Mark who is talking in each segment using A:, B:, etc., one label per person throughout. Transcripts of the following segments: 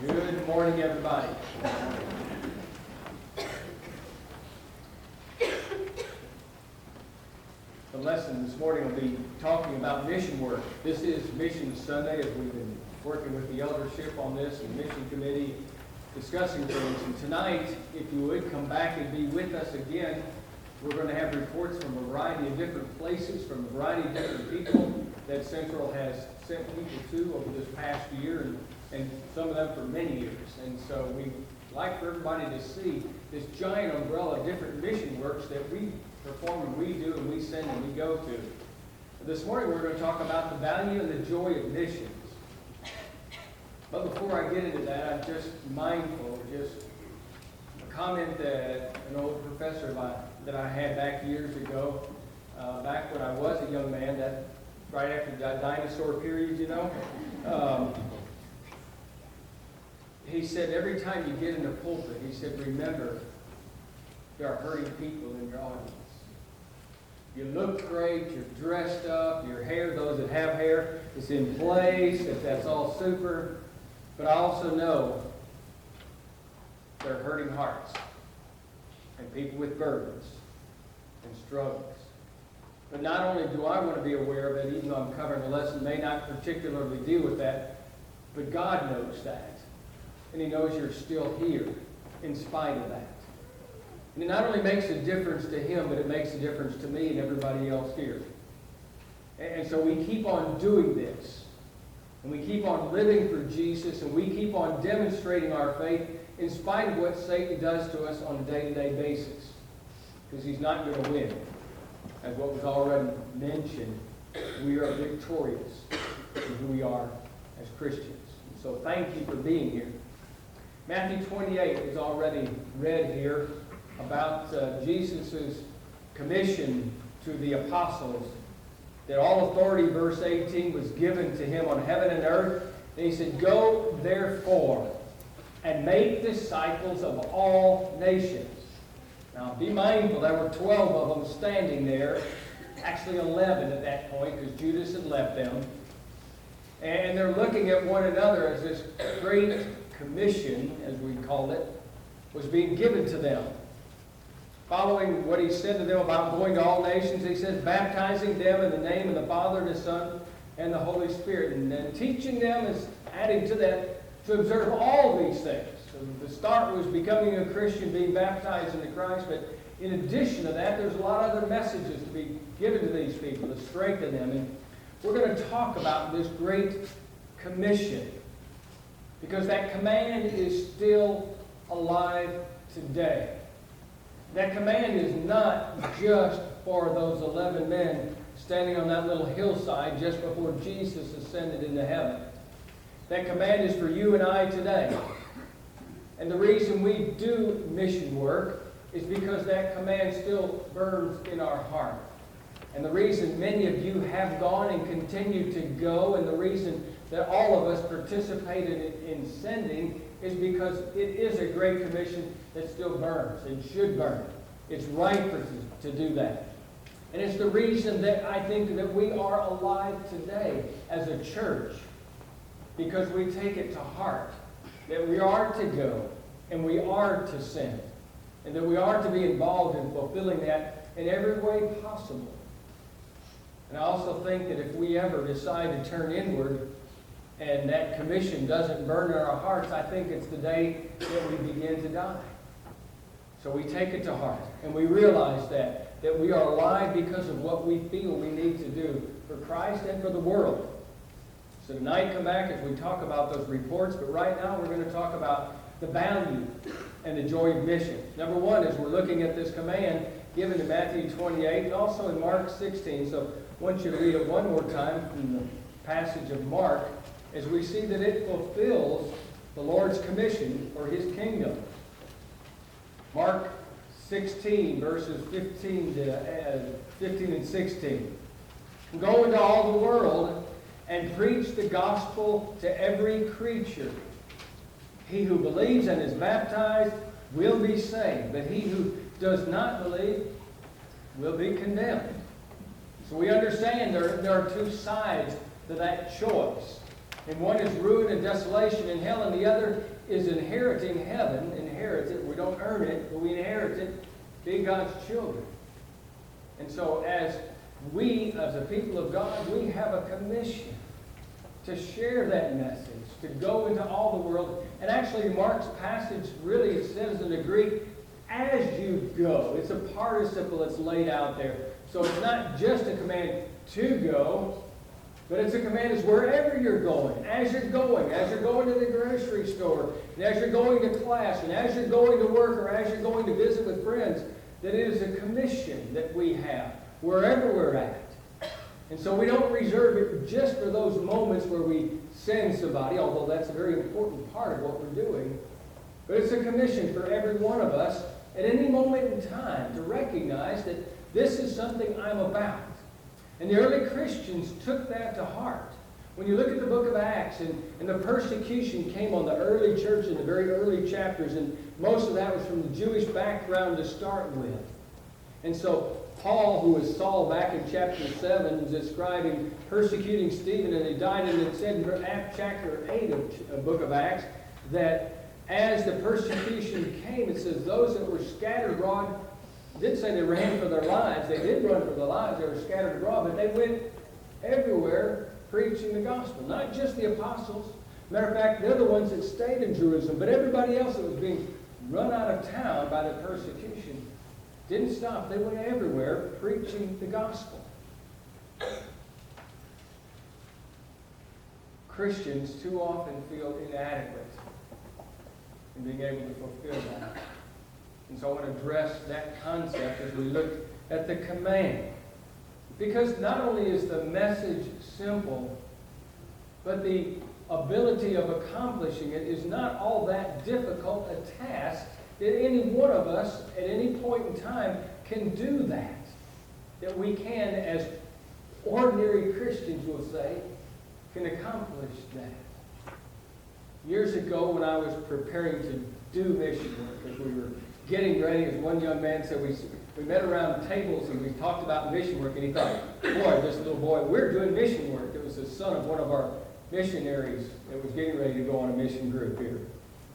A: Good morning, everybody. The lesson this morning will be talking about mission work. This is Mission Sunday, as we've been working with the eldership on this and mission committee discussing things. And tonight, if you would, come back and be with us again. We're going to have reports from a variety of different places, from a variety of different people that Central has sent people to over this past year, and some of them for many years. And so we'd like for everybody to see this giant umbrella of different mission works that we perform and we do and we send and we go to. This morning we're going to talk about the value and the joy of missions. But before I get into that, I'm just mindful of just a comment that an old professor that I had back years ago, back when I was a young man, that right after the dinosaur period, you know. He said, every time you get in the pulpit, he said, remember, there are hurting people in your audience. You look great, you're dressed up, your hair, those that have hair, is in place, that's all super. But I also know there are hurting hearts and people with burdens and struggles. But not only do I want to be aware of it, even though I'm covering a lesson may not particularly deal with that, but God knows that. And He knows you're still here in spite of that. And it not only makes a difference to Him, but it makes a difference to me and everybody else here. And so we keep on doing this. And we keep on living for Jesus. And we keep on demonstrating our faith in spite of what Satan does to us on a day-to-day basis. Because he's not going to win. As what was already mentioned, we are victorious in who we are as Christians. And so thank you for being here. Matthew 28 is already read here about Jesus' commission to the apostles, that all authority, verse 18, was given to him on heaven and earth. And he said, go therefore and make disciples of all nations. Now be mindful, there were 12 of them standing there, actually 11 at that point because Judas had left them. And they're looking at one another as this great commission, as we call it, was being given to them. Following what he said to them about going to all nations, he says, baptizing them in the name of the Father, and the Son, and the Holy Spirit. And then teaching them is adding to that to observe all these things. So the start was becoming a Christian, being baptized into Christ. But in addition to that, there's a lot of other messages to be given to these people to strengthen them. And we're going to talk about this great commission, because that command is still alive today. That command is not just for those 11 men standing on that little hillside just before Jesus ascended into heaven. That command is for you and I today. And the reason we do mission work is because that command still burns in our heart. And the reason many of you have gone and continue to go, and the reason that all of us participated in sending, is because it is a great commission that still burns and should burn. It's right to do that. And it's the reason that I think that we are alive today as a church, because we take it to heart that we are to go and we are to send, and that we are to be involved in fulfilling that in every way possible. And I also think that if we ever decide to turn inward and that commission doesn't burn in our hearts, I think it's the day that we begin to die. So we take it to heart, and we realize that we are alive because of what we feel we need to do for Christ and for the world. So tonight, come back as we talk about those reports, but right now we're going to talk about the value and the joy of mission. Number one is we're looking at this command given in Matthew 28 and also in Mark 16. So I want you to read it one more time from the passage of Mark, as we see that it fulfills the Lord's commission for His kingdom. Mark 16, verses 15 and 16. Go into all the world and preach the gospel to every creature. He who believes and is baptized will be saved, but he who does not believe will be condemned. So we understand there are two sides to that choice. And one is ruin and desolation in hell, and the other is inheriting heaven. Inherits it. We don't earn it, but we inherit it, being God's children. And so as we, as a people of God, we have a commission to share that message, to go into all the world. And actually, Mark's passage really, it says in the Greek, as you go. It's a participle that's laid out there. So it's not just a command to go, but it's a command is wherever you're going, as you're going to the grocery store, and as you're going to class, and as you're going to work, or as you're going to visit with friends, that it is a commission that we have, wherever we're at. And so we don't reserve it just for those moments where we send somebody, although that's a very important part of what we're doing. But it's a commission for every one of us at any moment in time to recognize that this is something I'm about. And the early Christians took that to heart. When you look at the book of Acts, and the persecution came on the early church in the very early chapters, and most of that was from the Jewish background to start with. And so Paul, who was Saul back in chapter 7, was describing persecuting Stephen, and he died, and it said in chapter 8 of the book of Acts that as the persecution came, it says those that were scattered abroad, it didn't say they ran for their lives. They did run for their lives. They were scattered abroad, but they went everywhere preaching the gospel. Not just the apostles. Matter of fact, they're the ones that stayed in Jerusalem, but everybody else that was being run out of town by the persecution didn't stop. They went everywhere preaching the gospel. Christians too often feel inadequate in being able to fulfill that. And so I want to address that concept as we look at the command. Because not only is the message simple, but the ability of accomplishing it is not all that difficult a task that any one of us at any point in time can do that. That we can, as ordinary Christians will say, can accomplish that. Years ago when I was preparing to do mission work, as we were getting ready, as one young man said, we met around tables and we talked about mission work, and he thought, boy, this little boy, we're doing mission work. It was the son of one of our missionaries that was getting ready to go on a mission group here.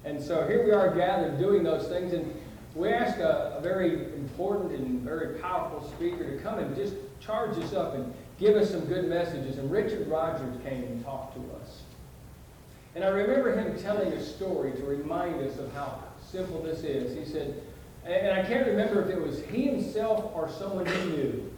A: And so here we are gathered doing those things, and we asked a very important and very powerful speaker to come and just charge us up and give us some good messages. And Richard Rogers came and talked to us. And I remember him telling a story to remind us of how simple this is. He said, and I can't remember if it was he himself or someone he knew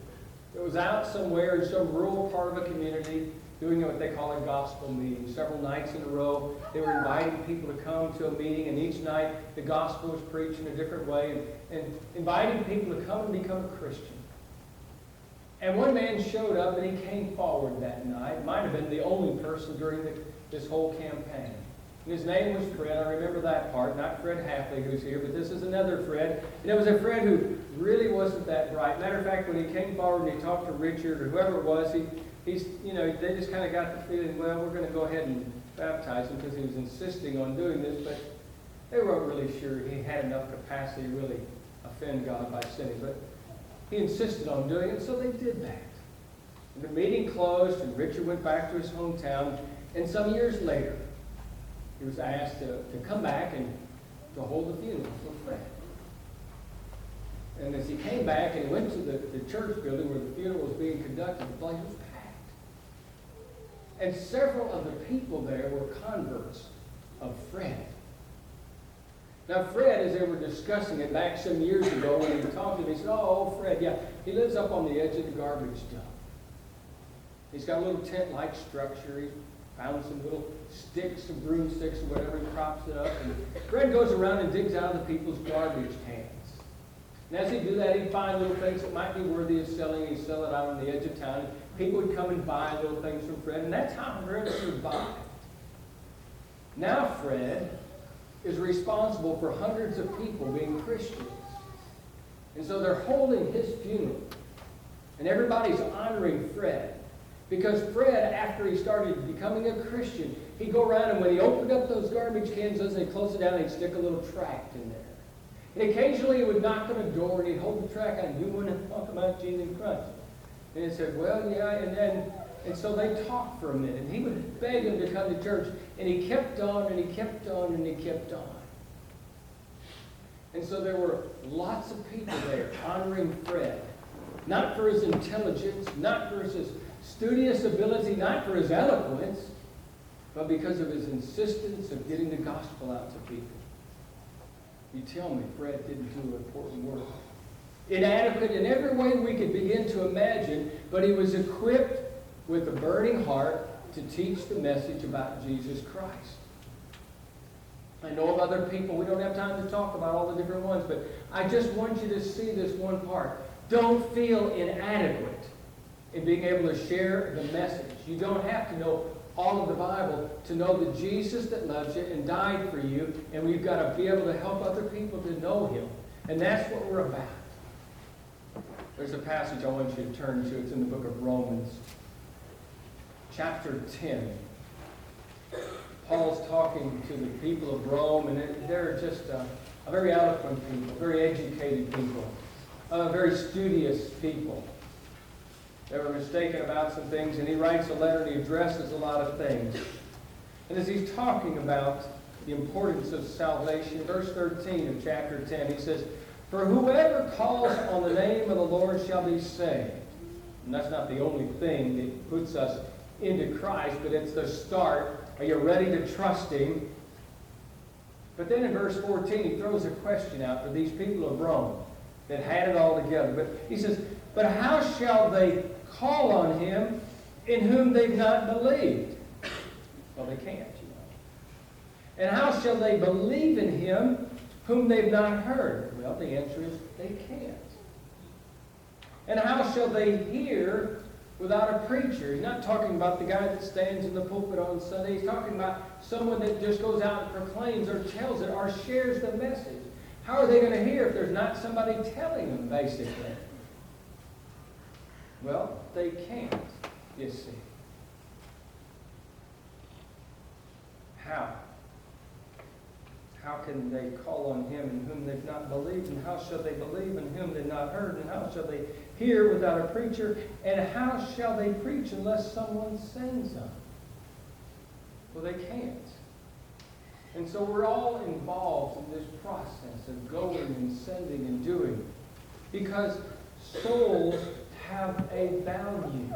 A: that was out somewhere in some rural part of a community doing what they call a gospel meeting. Several nights in a row, they were inviting people to come to a meeting, and each night the gospel was preached in a different way, and inviting people to come and become a Christian. And one man showed up, and he came forward that night. Might have been the only person during this whole campaign. And his name was Fred. I remember that part. Not Fred Hapley, who's here, but this is another Fred. And it was a Fred who really wasn't that bright. Matter of fact, when he came forward and he talked to Richard or whoever it was, he's they just kind of got the feeling, well, we're going to go ahead and baptize him because he was insisting on doing this, but they weren't really sure he had enough capacity to really offend God by sinning. But he insisted on doing it, so they did that. And the meeting closed, and Richard went back to his hometown, and some years later, he was asked to come back and to hold the funeral for Fred. And as he came back and he went to the church building where the funeral was being conducted, the place was packed. And several of the people there were converts of Fred. Now Fred, as they were discussing it back some years ago when he talked to him, he said, oh, Fred, yeah, he lives up on the edge of the garbage dump. He's got a little tent-like structure. He found some little sticks, some broomsticks or whatever, he props it up. And Fred goes around and digs out of the people's garbage cans. And as he'd do that, he'd find little things that might be worthy of selling. He'd sell it out on the edge of town. And people would come and buy little things from Fred. And that's how Fred survived. Now Fred is responsible for hundreds of people being Christians. And so they're holding his funeral. And everybody's honoring Fred. Because Fred, after he started becoming a Christian, he'd go around and when he opened up those garbage cans, and he'd close it down, he'd stick a little tract in there. And occasionally he would knock on a door and he'd hold the tract out, and you want to talk about Jesus Christ. And he said, well, yeah, and then And so they talked for a minute. And he would beg him to come to church. And he kept on, and he kept on, and he kept on. And so there were lots of people there honoring Fred. Not for his intelligence, not for his studious ability, not for his eloquence, but because of his insistence of getting the gospel out to people. You tell me Fred didn't do important work. Inadequate in every way we could begin to imagine, but he was equipped with a burning heart to teach the message about Jesus Christ. I know of other people. We don't have time to talk about all the different ones, but I just want you to see this one part. Don't feel inadequate in being able to share the message. You don't have to know all of the Bible to know the Jesus that loves you and died for you, and we've got to be able to help other people to know him. And that's what we're about. There's a passage I want you to turn to. It's in the book of Romans, chapter 10. Paul's talking to the people of Rome, and they're just a very eloquent people, very educated people, very studious people. They were mistaken about some things, and he writes a letter and he addresses a lot of things. And as he's talking about the importance of salvation, verse 13 of chapter 10, he says, "For whoever calls on the name of the Lord shall be saved." And that's not the only thing that puts us into Christ, but it's the start. Are you ready to trust him? But then in verse 14, he throws a question out for these people of Rome that had it all together. But he says, "But how shall they call on him in whom they've not believed?" Well, they can't, you know. "And how shall they believe in him whom they've not heard?" Well, the answer is they can't. "And how shall they hear without a preacher?" He's not talking about the guy that stands in the pulpit on Sunday. He's talking about someone that just goes out and proclaims or tells it or shares the message. How are they going to hear if there's not somebody telling them, basically? Well, they can't, you see. How? How can they call on him in whom they've not believed? And how shall they believe in whom they've not heard? And how shall they hear without a preacher? And how shall they preach unless someone sends them? Well, they can't. And so we're all involved in this process of going and sending and doing, because souls have a value.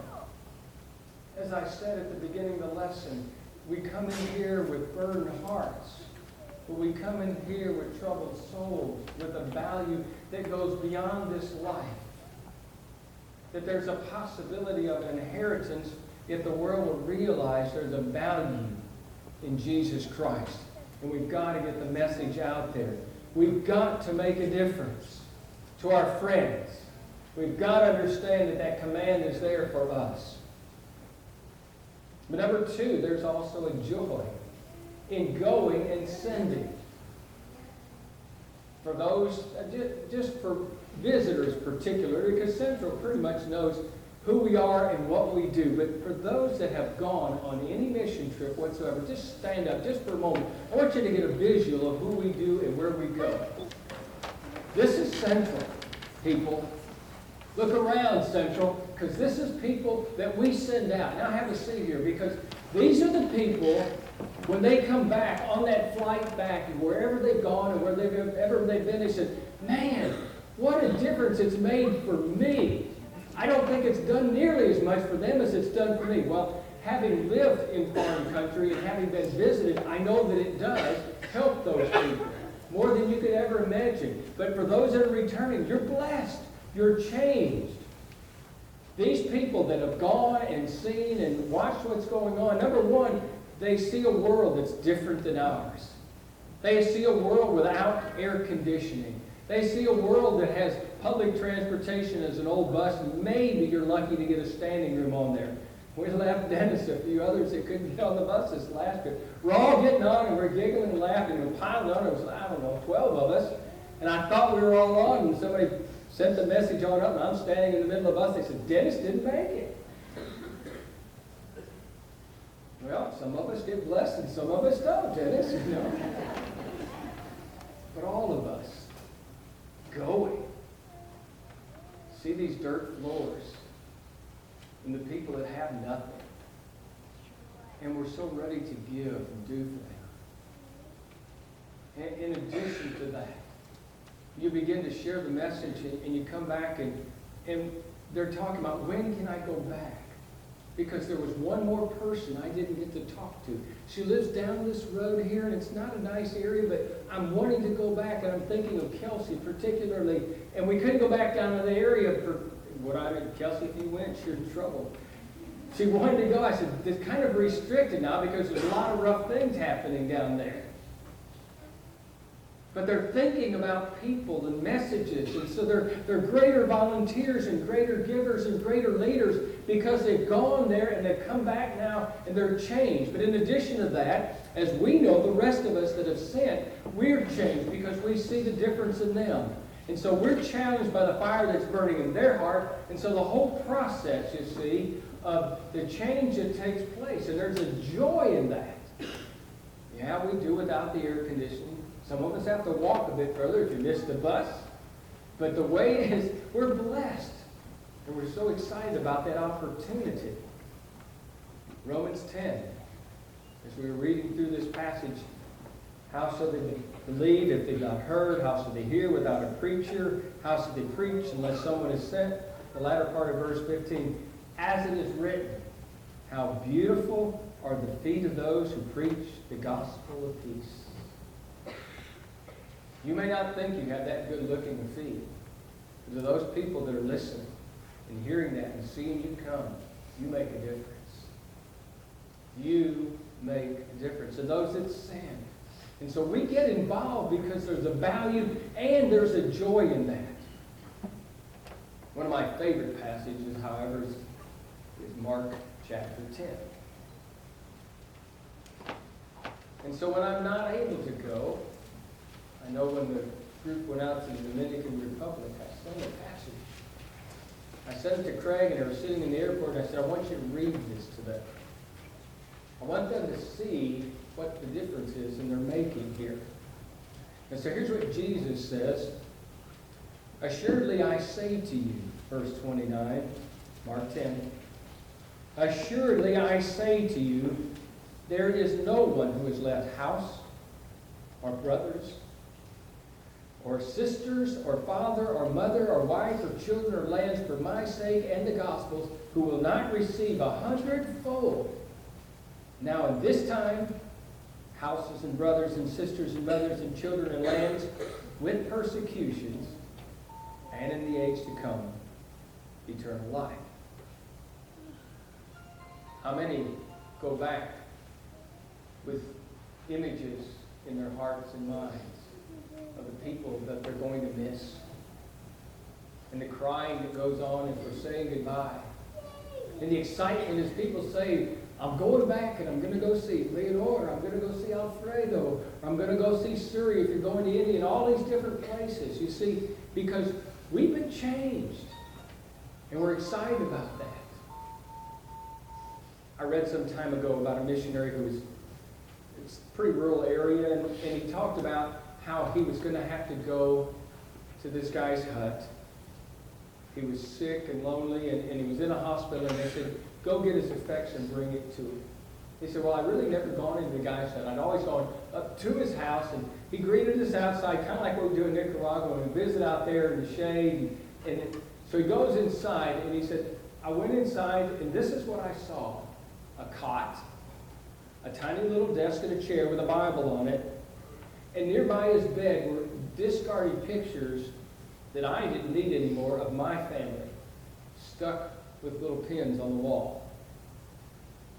A: As I said at the beginning of the lesson, we come in here with burdened hearts. But we come in here with troubled souls, with a value that goes beyond this life. That there's a possibility of an inheritance if the world will realize there's a value in Jesus Christ. And we've got to get the message out there. We've got to make a difference to our friends. We've got to understand that that command is there for us. But number two, there's also a joy in going and sending. For those, just for visitors particularly, because Central pretty much knows who we are and what we do. But for those that have gone on any mission trip whatsoever, just stand up just for a moment. I want you to get a visual of who we do and where we go. This is Central, people. Look around, Central, because this is people that we send out. Now have a seat here, because these are the people, when they come back on that flight back, and wherever they've gone and wherever they've been, they said, "Man, what a difference it's made for me. I don't think it's done nearly as much for them as it's done for me." Well, having lived in foreign country and having been visited, I know that it does help those people more than you could ever imagine. But for those that are returning, you're blessed. You're changed. These people that have gone and seen and watched what's going on, number one, they see a world that's different than ours. They see a world without air conditioning. They see a world that has public transportation as an old bus. Maybe you're lucky to get a standing room on there. We left Dennis, a few others that couldn't get on the bus this last trip. We're all getting on and we're giggling and laughing. We're piling on. It was, 12 of us. And I thought we were all on, and somebody sent the message on up, and I'm standing in the middle of the bus. They said, "Dennis didn't make it." Well, some of us get blessed and some of us don't, Dennis, you know. But all of us going. See these dirt floors and the people that have nothing. And we're so ready to give and do for them. And in addition to that, you begin to share the message and you come back and they're talking about, when can I go back? Because there was one more person I didn't get to talk to. She lives down this road here, and it's not a nice area, but I'm wanting to go back, and I'm thinking of Kelsey particularly. And we couldn't go back down to the area for Kelsey, if you went, you're in trouble. She wanted to go. I said, it's kind of restricted now because there's a lot of rough things happening down there. But they're thinking about people and messages, and so they're greater volunteers and greater givers and greater leaders because they've gone there and they've come back now and they're changed. But in addition to that, as we know, the rest of us that have sent, we're changed because we see the difference in them. And so we're challenged by the fire that's burning in their heart, and so the whole process, you see, of the change that takes place, and there's a joy in that. Yeah, we do without the air conditioning. Some of us have to walk a bit further if you miss the bus. But the way is, we're blessed. And we're so excited about that opportunity. Romans 10. As we were reading through this passage, how shall they believe if they've not heard? How shall they hear without a preacher? How shall they preach unless someone is sent? The latter part of verse 15. As it is written, how beautiful are the feet of those who preach the gospel of peace. You may not think you have that good looking feet. But to those people that are listening and hearing that and seeing you come, you make a difference. You make a difference. And those that sin. And so we get involved because there's a value and there's a joy in that. One of my favorite passages, however, is Mark chapter 10. And so when I'm not able to go, I know when the group went out to the Dominican Republic, I sent a passage. I sent it to Craig, and they were sitting in the airport, and I said, I want you to read this to them. I want them to see what the difference is in their making here. And so here's what Jesus says. Assuredly I say to you, verse 29, Mark 10. Assuredly I say to you, there is no one who has left house, or brothers, or sisters, or father, or mother, or wife, or children, or lands for my sake and the gospel's, who will not receive 100-fold. Now in this time, houses and brothers and sisters and mothers and children and lands with persecutions, and in the age to come, eternal life. How many go back with images in their hearts and minds of the people that they're going to miss, and the crying that goes on as we're saying goodbye, and the excitement as people say, I'm going back and I'm going to go see Leonora, I'm going to go see Alfredo, or I'm going to go see Surrey if you're going to India, and all these different places, you see, because we've been changed, and we're excited about that. I read some time ago about a missionary who was, it's a pretty rural area, and he talked about how he was going to have to go to this guy's hut. He was sick and lonely, and he was in a hospital, and they said, go get his effects and bring it to him. He said, well, I'd really never gone into the guy's hut. I'd always gone up to his house, and he greeted us outside, kind of like what we do in Nicaragua, and we visit out there in the shade. So he goes inside, and he said, I went inside, and this is what I saw. A cot, a tiny little desk and a chair with a Bible on it, and nearby his bed were discarded pictures that I didn't need anymore of my family, stuck with little pins on the wall.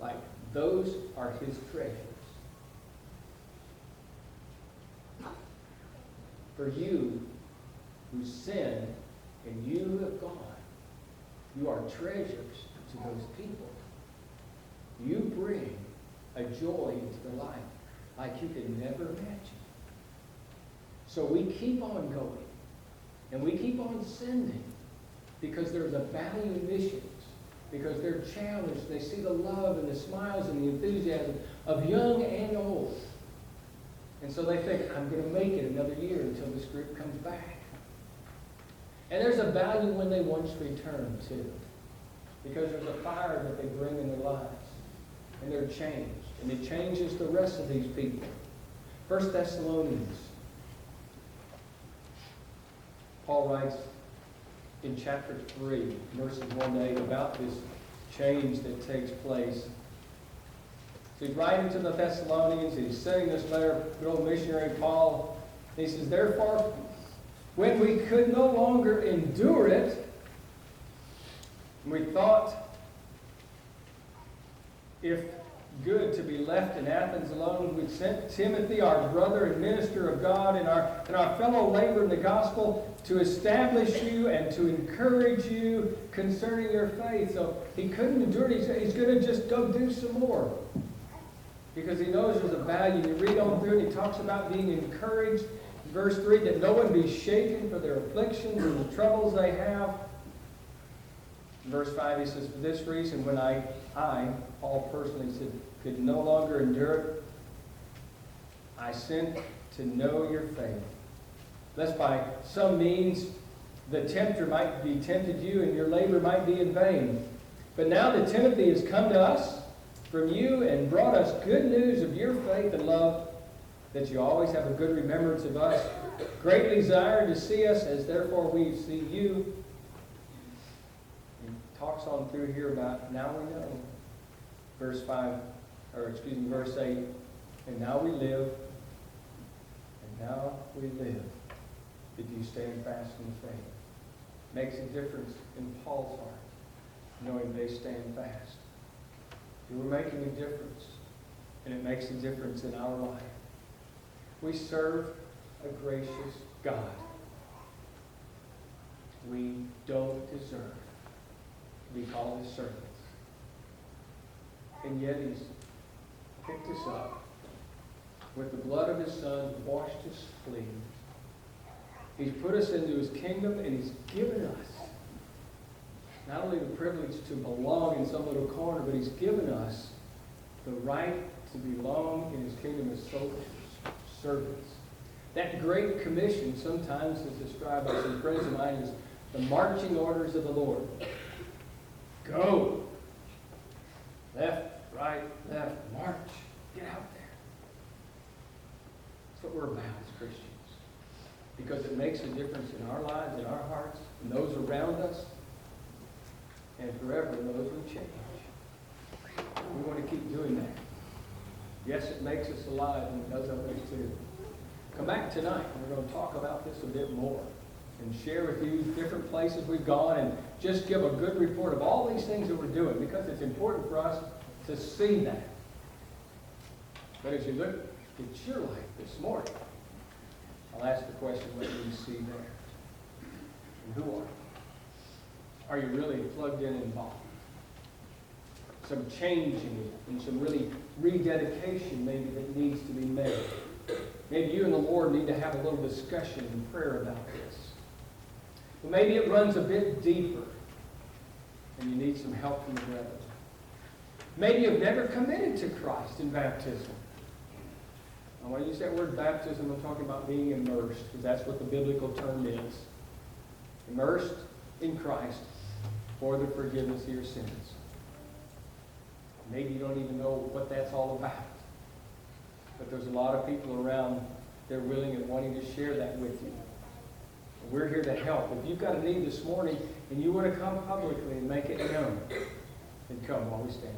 A: Like, those are his treasures. For you who sin and you who have gone, you are treasures to those people. You bring a joy into their life like you could never imagine. So we keep on going, and we keep on sending, because there's a value in missions, because they're challenged. They see the love and the smiles and the enthusiasm of young and old. And so they think, I'm going to make it another year until this group comes back. And there's a value when they once return, too, because there's a fire that they bring in their lives. and they're changed. And it changes the rest of these people. 1 Thessalonians. Paul writes in chapter 3, verses 1 to 8, about this change that takes place. So he's writing to the Thessalonians, and he's sending this letter, good old missionary Paul. And he says, therefore, when we could no longer endure it, we thought if good to be left in Athens alone, we sent Timothy, our brother and minister of God, and our fellow laborer in the gospel, to establish you and to encourage you concerning your faith. So he couldn't endure it. He's going to just go do some more, because he knows there's a value. You read on through, and he talks about being encouraged. In verse 3, that no one be shaken for their afflictions and the troubles they have. In verse 5, he says, for this reason, when I Paul personally said, could no longer endure it, I sent to know your faith, lest by some means the tempter might be tempted you, and your labor might be in vain. But now that Timothy has come to us from you and brought us good news of your faith and love, that you always have a good remembrance of us, greatly desire to see us, as therefore we see you. He talks on through here about now we know. Verse 8, and now we live, if you stand fast in the faith. Makes a difference in Paul's heart, knowing they stand fast. You were making a difference, and it makes a difference in our life. We serve a gracious God. We don't deserve to be called his servants. And yet he's picked us up with the blood of his Son, washed us clean. He's put us into his kingdom, and he's given us not only the privilege to belong in some little corner, but he's given us the right to belong in his kingdom as soldiers, servants. That great commission sometimes is described by some friends of mine as the marching orders of the Lord. Go. Left, right, left, march. Get out there. That's what we're about as Christians. Because it makes a difference in our lives, in our hearts, in those around us, and forever in those we change. We want to keep doing that. Yes, it makes us alive, and it does others too. Come back tonight, and we're going to talk about this a bit more and share with you different places we've gone and just give a good report of all these things that we're doing, because it's important for us to see that. But as you look at your life this morning, I'll ask the question, what do you see there? And who are you? Are you really plugged in and involved? Some changing and some really rededication maybe that needs to be made. Maybe you and the Lord need to have a little discussion and prayer about this. Well, maybe it runs a bit deeper and you need some help from the brethren. Maybe you've never committed to Christ in baptism. And when I use that word baptism, I'm talking about being immersed, because that's what the biblical term is. Immersed in Christ for the forgiveness of your sins. Maybe you don't even know what that's all about. But there's a lot of people around, they're willing and wanting to share that with you. And we're here to help. If you've got a need this morning and you want to come publicly and make it known, then come while we stand.